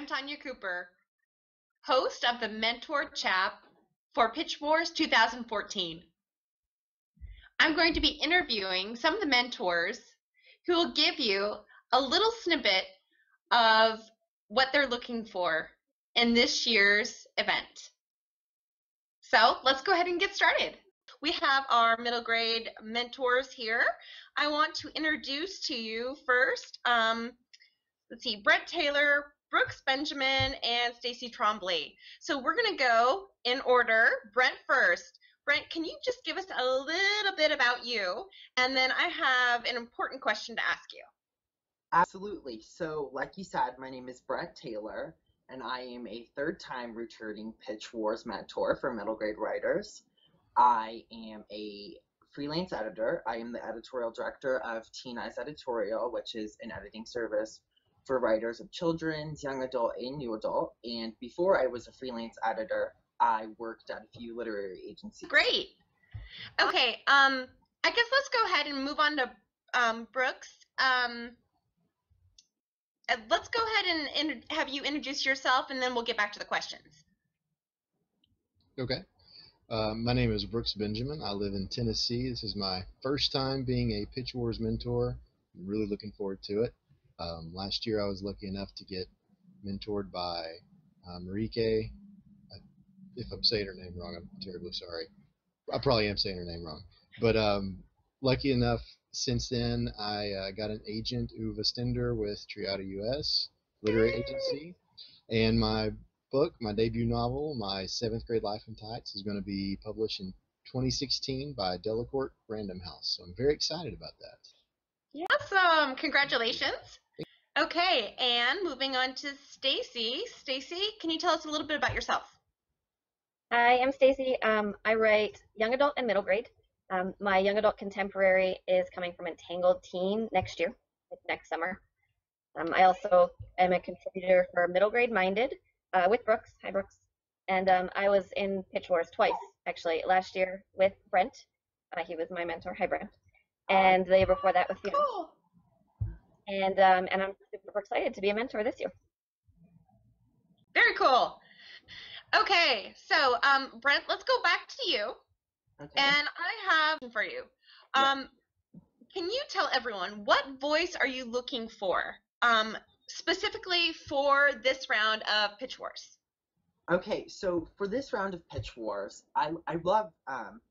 I'm Tanya Cooper, host of the Mentor Chap for Pitch Wars 2014. I'm going to be interviewing some of the mentors who will give you a little snippet of what they're looking for in this year's event. So let's go ahead and get started. We have our middle grade mentors here. I want to introduce to you first, let's see, Brent Taylor, Brooks Benjamin, and Stacy Trombley. So we're going to go in order. Brent first. Brent, can you just give us a little bit about you? And then I have an important question to ask you. Absolutely. So, like you said, my name is Brent Taylor, and I am a third-time returning Pitch Wars mentor for middle grade writers. I am a freelance editor. I am the editorial director of Teen Eyes Editorial, which is an editing service for writers of children's, young adult, and new adult. And before I was a freelance editor, I worked at a few literary agencies. Great. Okay, I guess let's go ahead and move on to Brooks. Let's go ahead and have you introduce yourself, and then we'll get back to the questions. Okay. My name is Brooks Benjamin. I live in Tennessee. This is my first time being a Pitch Wars mentor. I'm really looking forward to it. Last year I was lucky enough to get mentored by Marike. If I'm saying her name wrong, I'm terribly sorry. I probably am saying her name wrong. But lucky enough, since then, I got an agent, Uwe Stender, with Triada US Literary Agency. And my book, my debut novel, My Seventh Grade Life in Tights, is going to be published in 2016 by Delacorte Random House. So I'm very excited about that. Awesome. Congratulations. Okay, and moving on to Stacy. Stacy, can you tell us a little bit about yourself? Hi, I'm Stacy. I write young adult and middle grade. My young adult contemporary is coming from Entangled Teen next year, next summer. I also am a contributor for Middle Grade Minded with Brooks. Hi, Brooks. And I was in Pitch Wars twice, actually. Last year with Brent. He was my mentor. Hi, Brent. And the year before that with you. Cool. And I'm super excited to be a mentor this year. Very cool. Okay, so Brent, let's go back to you. Okay. And I have for you. Can you tell everyone what voice are you looking for, specifically for this round of Pitch Wars? Okay, so for this round of Pitch Wars, I love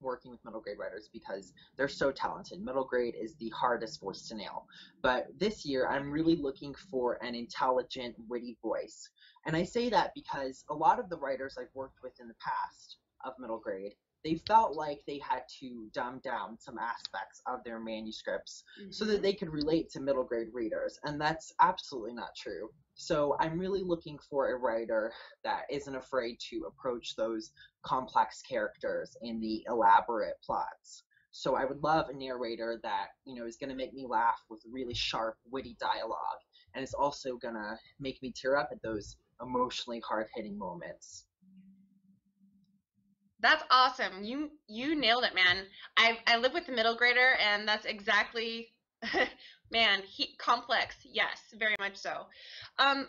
working with middle grade writers because they're so talented. Middle grade is the hardest voice to nail. But this year, I'm really looking for an intelligent, witty voice. And I say that because a lot of the writers I've worked with in the past of middle grade, they felt like they had to dumb down some aspects of their manuscripts so that they could relate to middle grade readers, and that's absolutely not true. So I'm really looking for a writer that isn't afraid to approach those complex characters in the elaborate plots. So I would love a narrator that, is going to make me laugh with really sharp, witty dialogue, and is also going to make me tear up at those emotionally hard-hitting moments. That's awesome. You nailed it, man. I live with a middle grader, and that's exactly, man, complex. Yes, very much so.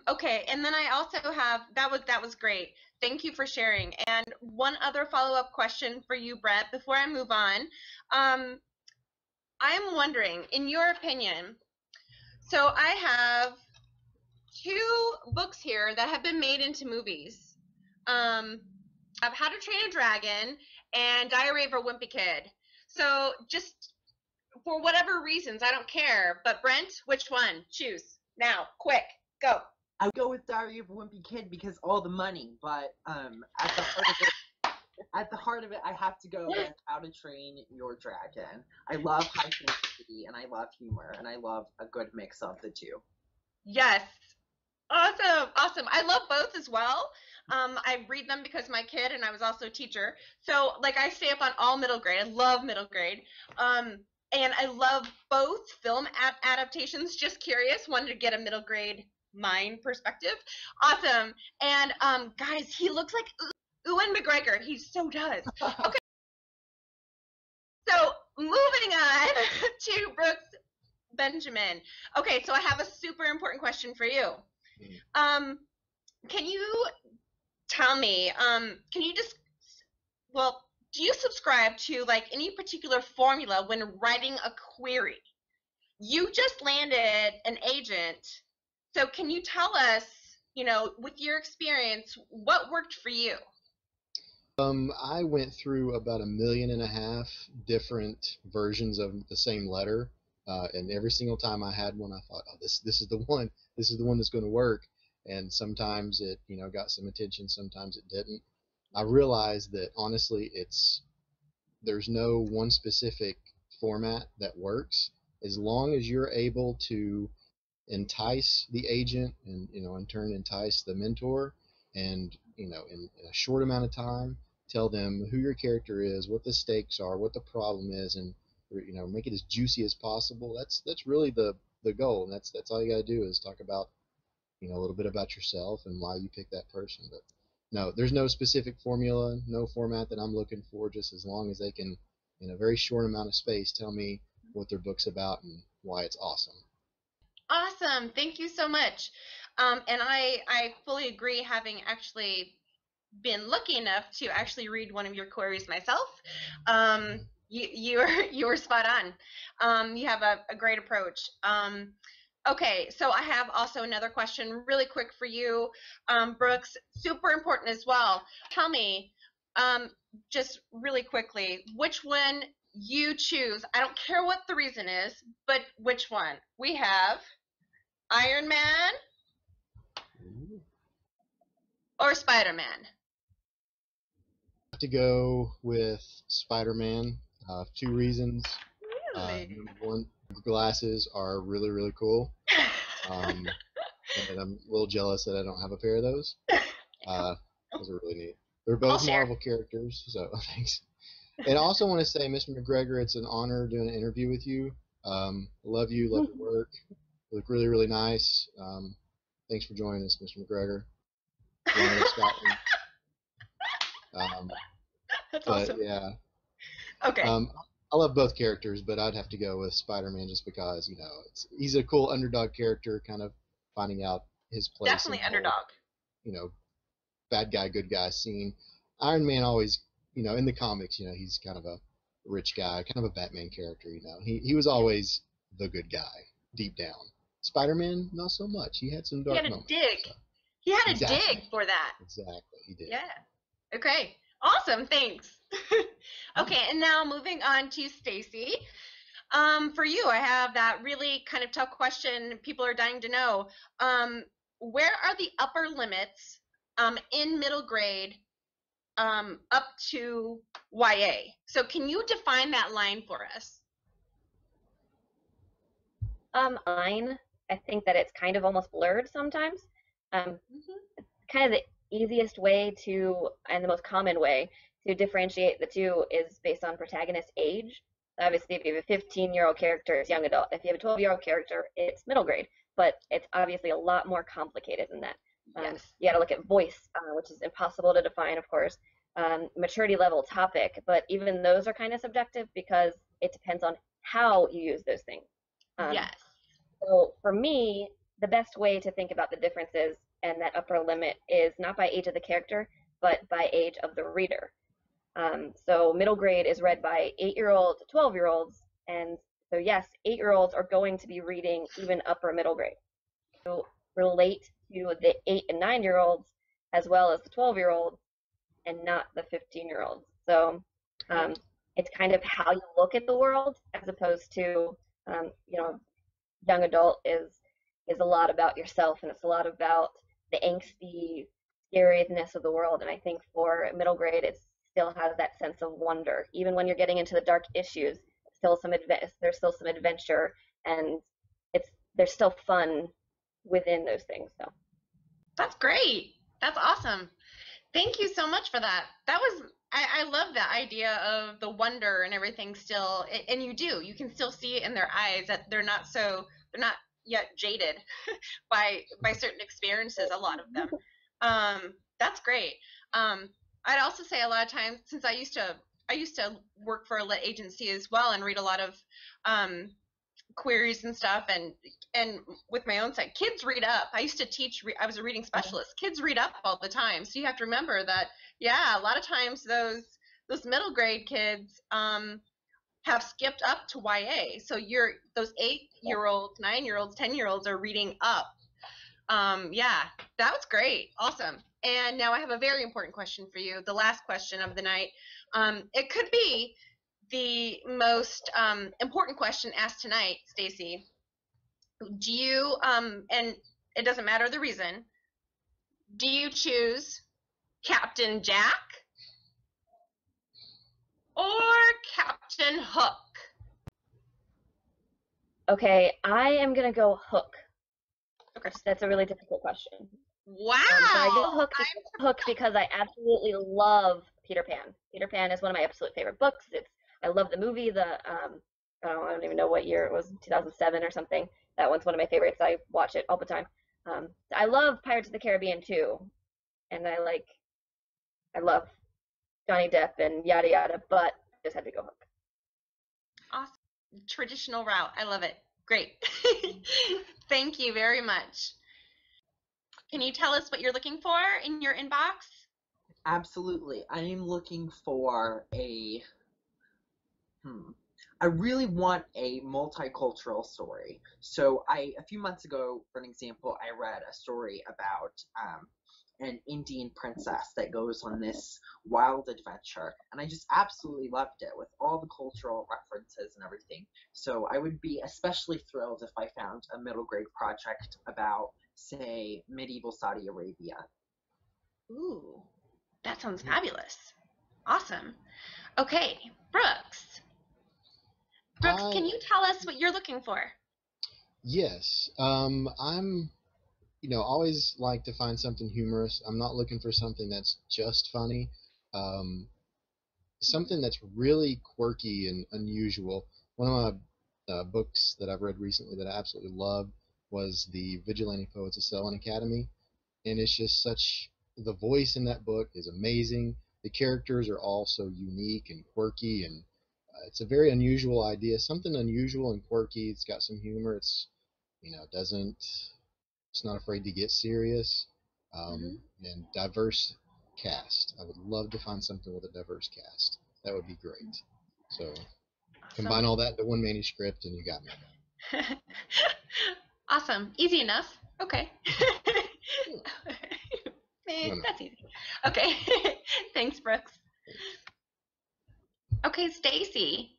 Okay, and then I also have that was great. Thank you for sharing. And one other follow-up question for you, Brett, before I move on. I am wondering, in your opinion, so I have two books here that have been made into movies. Of How to Train a Dragon and Diary of a Wimpy Kid. So just for whatever reasons, I don't care. But Brent, which one? Choose now, quick, go. I would go with Diary of a Wimpy Kid because all the money. But at the heart of it, I have to go with How to Train Your Dragon. I love high fantasy and I love humor and I love a good mix of the two. Yes. Awesome. I love both as well. I read them because my kid and I was also a teacher. So like I stay up on all middle grade. I love middle grade. And I love both film adaptations. Just curious, wanted to get a middle grade mind perspective. Awesome. And guys, he looks like Ewan McGregor. He so does. Okay. So moving on to Brooks Benjamin. Okay, so I have a super important question for you. can you tell me, can you just, well, do you subscribe to like any particular formula when writing a query? You just landed an agent, so can you tell us, with your experience, what worked for you? I went through about 1.5 million different versions of the same letter, and every single time I had one, I thought, oh, this is the one. This is the one that's going to work. And sometimes it, got some attention. Sometimes it didn't. I realized that honestly, there's no one specific format that works as long as you're able to entice the agent and in turn entice the mentor, and in a short amount of time tell them who your character is, what the stakes are, what the problem is, and make it as juicy as possible. That's really the goal, and that's all you got to do is talk about a little bit about yourself and why you picked that person. But no, there's no specific formula, no format that I'm looking for, just as long as they can in a very short amount of space tell me what their book's about and why it's awesome. Awesome. Thank you so much. And I fully agree, having actually been lucky enough to actually read one of your queries myself. You were spot on. You have a great approach. Okay, so I have also another question really quick for you, Brooks, super important as well. Tell me, just really quickly, which one you choose. I don't care what the reason is, but which one? We have Iron Man or Spider-Man? I have to go with Spider-Man. 2 reasons. Really? Number one, glasses are really, really cool. And I'm a little jealous that I don't have a pair of those. Those are really neat. They're both Marvel characters, so thanks. And I also want to say, Mr. McGregor, it's an honor doing an interview with you. Love you, love your work. You look really, really nice. Thanks for joining us, Mr. McGregor. Scotland. That's but awesome. Yeah. Okay. I love both characters, but I'd have to go with Spider-Man just because he's a cool underdog character, kind of finding out his place. Definitely underdog. Bad guy, good guy scene. Iron Man always, in the comics, he's kind of a rich guy, kind of a Batman character. He was always the good guy deep down. Spider-Man, not so much. He had some dark moments. He had a dig. So. He had a dig for that. Exactly, he did. Yeah. Okay. Awesome. Thanks. Okay, and now moving on to Stacy. For you, I have that really kind of tough question people are dying to know. Where are the upper limits in middle grade up to YA? So can you define that line for us? Line, I think that it's kind of almost blurred sometimes. Kind of the easiest way to, and the most common way to differentiate the two is based on protagonist age. Obviously, if you have a 15-year-old character, it's young adult. If you have a 12-year-old character, it's middle grade. But it's obviously a lot more complicated than that. Yes. You got to look at voice, which is impossible to define, of course. Maturity level, topic, but even those are kind of subjective because it depends on how you use those things. Yes. So for me, the best way to think about the differences and that upper limit is not by age of the character, but by age of the reader. So middle grade is read by 8-year-olds to 12-year-olds, and so yes, 8-year-olds are going to be reading even upper middle grade. So relate to the 8 and 9-year-olds as well as the 12-year-olds, and not the 15-year-olds. So it's kind of how you look at the world, as opposed to young adult is a lot about yourself, and it's a lot about the angsty, scariness of the world. And I think for middle grade, it still has that sense of wonder, even when you're getting into the dark issues. There's still some adventure, and there's still fun within those things. So that's great. That's awesome. Thank you so much for that. I love that idea of the wonder and everything still, and you can still see it in their eyes that they're not yet jaded by certain experiences, a lot of them. That's great. I'd also say a lot of times, since I used to work for a lit agency as well and read a lot of queries and stuff, and and with my own side, kids read up. I used to teach, I was a reading specialist. Kids read up all the time. So you have to remember that, yeah, a lot of times those middle grade kids have skipped up to YA. So those 8-year-olds, 9-year-olds, 10-year-olds are reading up. Yeah, that was great. Awesome. And now I have a very important question for you, the last question of the night. It could be the most important question asked tonight, Stacy. Do you, and it doesn't matter the reason, do you choose Captain Jack or Captain Hook? Okay, I am going to go Hook. Okay. That's a really difficult question. Wow. I go Hook because I absolutely love Peter Pan. Peter Pan is one of my absolute favorite books. I love the movie. I don't even know what year it was, 2007 or something. That one's one of my favorites. I watch it all the time. I love Pirates of the Caribbean too, and I love Johnny Depp and yada yada. But I just had to go Hook. Awesome. Traditional route. I love it. Great. Thank you very much. Can you tell us what you're looking for in your inbox? Absolutely. I am looking for I really want a multicultural story. So a few months ago, for an example, I read a story about an Indian princess that goes on this wild adventure, and I just absolutely loved it with all the cultural references and everything. So I would be especially thrilled if I found a middle grade project about, say, medieval Saudi Arabia. Ooh, that sounds fabulous. Awesome. Okay, Brooks. Brooks, can you tell us what you're looking for? Yes. I'm always like to find something humorous. I'm not looking for something that's just funny. Something that's really quirky and unusual. One of my books that I've read recently that I absolutely loved was The Vigilante Poets of Selwyn Academy. And it's just the voice in that book is amazing. The characters are all so unique and quirky, and it's a very unusual idea. Something unusual and quirky. It's got some humor. It's, it's not afraid to get serious, and diverse cast. I would love to find something with a diverse cast. That would be great. So combine all that into one manuscript and you got me. Awesome. Easy enough. Okay. That's easy. Okay. Thanks, Brooks. Okay, Stacy.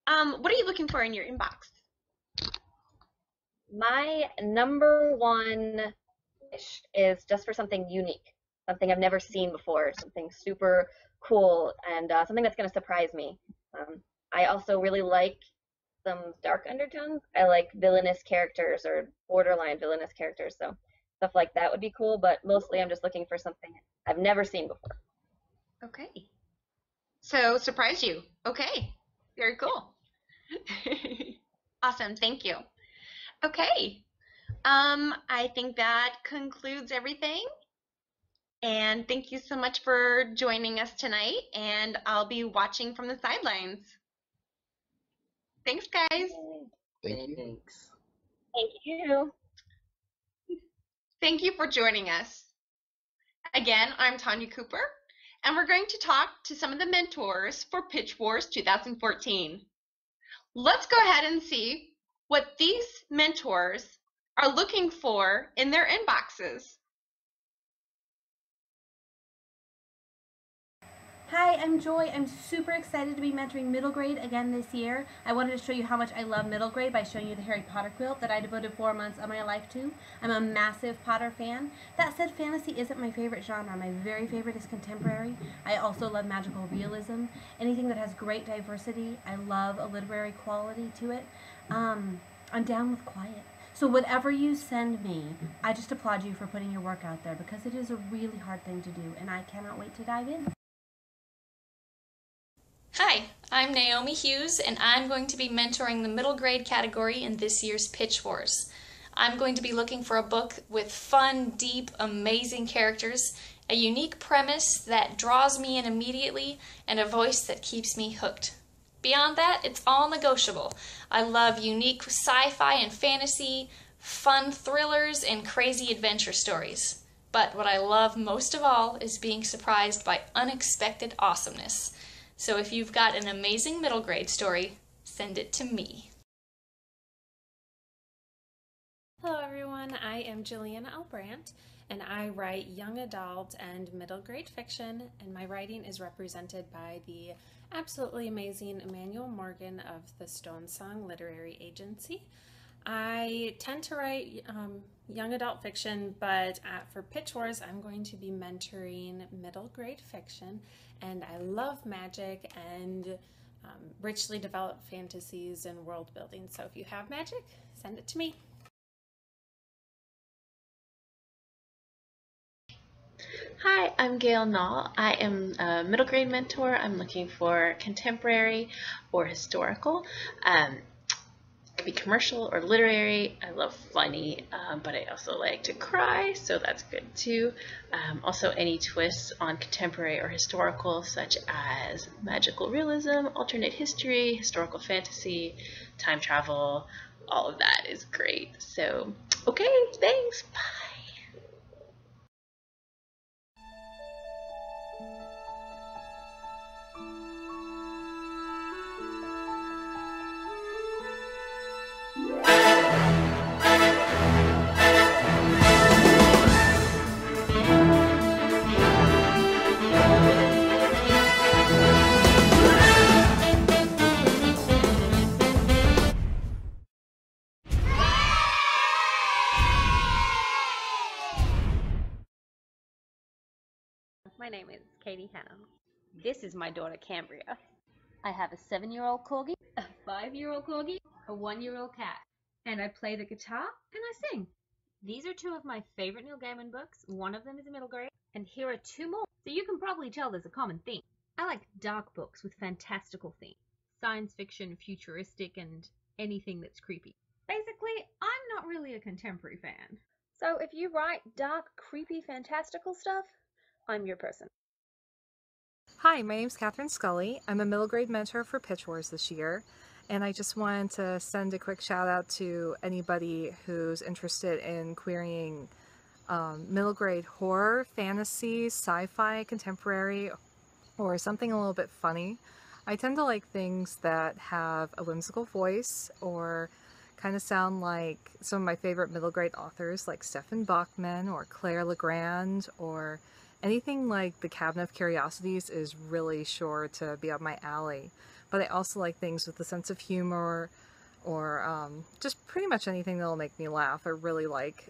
What are you looking for in your inbox? My number one wish is just for something unique, something I've never seen before, something super cool, and something that's going to surprise me. I also really like some dark undertones. I like villainous characters or borderline villainous characters, so stuff like that would be cool, but mostly I'm just looking for something I've never seen before. Okay. So, surprise you. Okay. Very cool. Awesome. Thank you. Okay. I think that concludes everything. And thank you so much for joining us tonight. And I'll be watching from the sidelines. Thanks, guys. Thank you. Thanks. Thank you. Thank you for joining us. Again, I'm Tanya Cooper, and we're going to talk to some of the mentors for Pitch Wars 2014. Let's go ahead and see what these mentors are looking for in their inboxes. Hi, I'm Joy. I'm super excited to be mentoring middle grade again this year. I wanted to show you how much I love middle grade by showing you the Harry Potter quilt that I devoted 4 months of my life to. I'm a massive Potter fan. That said, fantasy isn't my favorite genre. My very favorite is contemporary. I also love magical realism. Anything that has great diversity. I love a literary quality to it. I'm down with quiet. So whatever you send me, I just applaud you for putting your work out there because it is a really hard thing to do, and I cannot wait to dive in. Hi, I'm Naomi Hughes, and I'm going to be mentoring the middle grade category in this year's Pitch Wars. I'm going to be looking for a book with fun, deep, amazing characters, a unique premise that draws me in immediately, and a voice that keeps me hooked. Beyond that, it's all negotiable. I love unique sci-fi and fantasy, fun thrillers, and crazy adventure stories. But what I love most of all is being surprised by unexpected awesomeness. So if you've got an amazing middle grade story, send it to me. Hello everyone, I am Jillian Albrandt and I write young adult and middle grade fiction, and my writing is represented by the absolutely amazing Emmanuel Morgan of the Stone Song Literary Agency. I tend to write young adult fiction, but for Pitch Wars I'm going to be mentoring middle grade fiction, and I love magic and richly developed fantasies and world building. So if you have magic, send it to me. Hi, I'm Gail Nall. I am a middle grade mentor. I'm looking for contemporary or historical. It could be commercial or literary. I love funny, but I also like to cry, so that's good too. Also any twists on contemporary or historical, such as magical realism, alternate history, historical fantasy, time travel, all of that is great. So, okay, thanks, bye. My name is Katie Hannum. This is my daughter Cambria. I have a 7-year-old corgi, a 5-year-old corgi, a 1-year-old cat. And I play the guitar and I sing. These are two of my favorite Neil Gaiman books. One of them is a middle grade. And here are two more. So you can probably tell there's a common theme. I like dark books with fantastical themes. Science fiction, futuristic, and anything that's creepy. Basically, I'm not really a contemporary fan. So if you write dark, creepy, fantastical stuff, I'm your person. Hi, my name's Catherine Scully. I'm a middle grade mentor for Pitch Wars this year, and I just wanted to send a quick shout out to anybody who's interested in querying middle grade horror, fantasy, sci-fi, contemporary, or something a little bit funny. I tend to like things that have a whimsical voice or kind of sound like some of my favorite middle grade authors like Stefan Bachman or Claire Legrand, or anything like The Cabinet of Curiosities is really sure to be up my alley. But I also like things with a sense of humor, or just pretty much anything that'll make me laugh. I really like.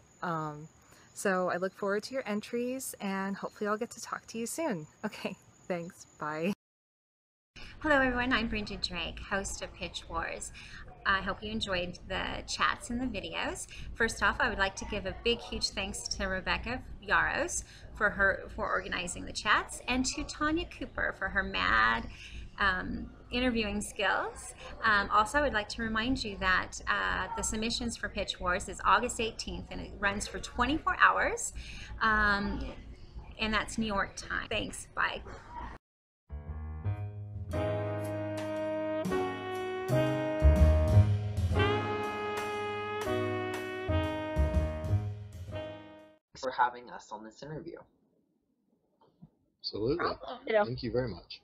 So I look forward to your entries, and hopefully I'll get to talk to you soon. Okay, thanks. Bye. Hello everyone, I'm Brenda Drake, host of Pitch Wars. I hope you enjoyed the chats and the videos. First off, I would like to give a big, huge thanks to Rebecca Yaros for organizing the chats, and to Tanya Cooper for her mad interviewing skills. Also, I would like to remind you that the submissions for Pitch Wars is August 18th, and it runs for 24 hours, and that's New York time. Thanks, bye. For having us on this interview. Absolutely. Thank you very much.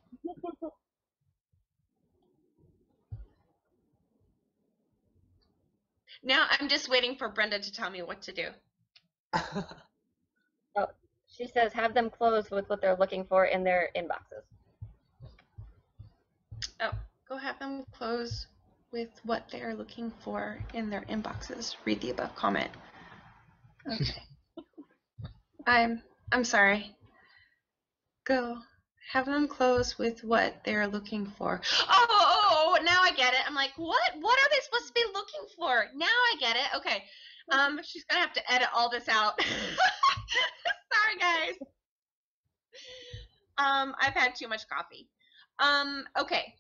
Now I'm just waiting for Brenda to tell me what to do. Oh, she says have them close with what they're looking for in their inboxes. Oh, go have them close with what they're looking for in their inboxes. Read the above comment. Okay. I'm sorry. Go have them close with what they're looking for. Oh, now I get it. I'm like, what? What are they supposed to be looking for? Now I get it. Okay. She's gonna have to edit all this out. Sorry, guys. I've had too much coffee. Okay.